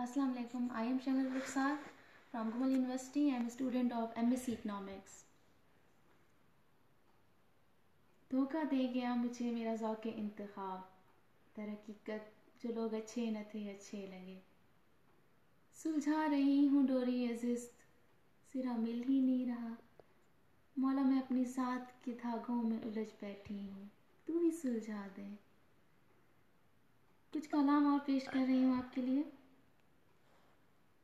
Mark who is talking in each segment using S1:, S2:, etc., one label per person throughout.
S1: Assalamu alaikum. I am Shamal Rukhsar from Gumal University. I am a student of MSc Economics. धोखा दे गया मुझे मेरा ज़ौक़ इंतखाब, दरहकीकत जो लोग अच्छे न थे अच्छे लगे। सुलझा रही हूँ डोरी अज़िज़्त, सिरा मिल ही नहीं रहा। मौला मैं अपनी साथ के धागों में उलझ बैठी हूँ, तू ही सुलझा दे। कुछ कलाम और पेश कर रही हूँ आपके लिए।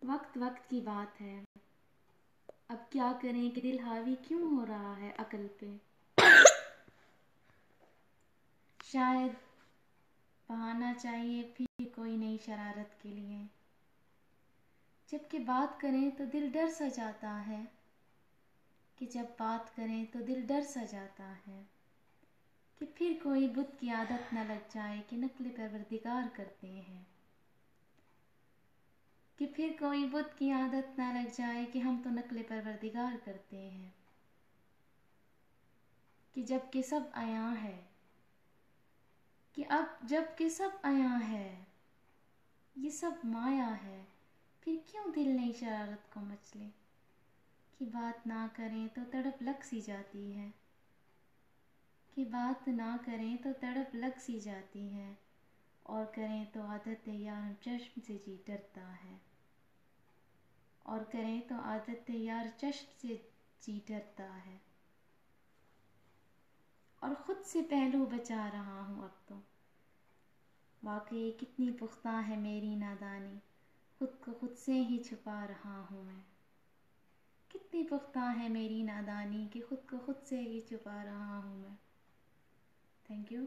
S1: वक्त वक्त की बात है, अब क्या करें कि दिल हावी क्यों हो रहा है अकल पे। शायद बहाना चाहिए फिर कोई नई शरारत के लिए। जबकि बात करें तो दिल डर सा जाता है, कि जब बात करें तो दिल डर सा जाता है कि फिर कोई बुत की आदत न लग जाए कि नक़्ल परवरदिगार करते हैं। कि फिर कोई बुत की आदत ना लग जाए कि हम तो नक़्ल परवरदिगार करते हैं। कि जब कि सब आया है, कि अब जब कि सब आया है, ये सब माया है, फिर क्यों दिल नई शरारत को मचले। कि बात ना करें तो तड़प लग सी जाती है, कि बात ना करें तो तड़प लग सी जाती है, और करें तो आदत यार चश्म से जी डरता है। और करें तो आदत यार चश्म से जी डरता है। और ख़ुद से पहलू बचा रहा हूँ अब तो, वाकई कितनी पुख्ता है मेरी नादानी, ख़ुद को ख़ुद से ही छुपा रहा हूँ मैं। कितनी पुख्ता है मेरी नादानी कि ख़ुद को ख़ुद से ही छुपा रहा हूँ मैं। Thank you.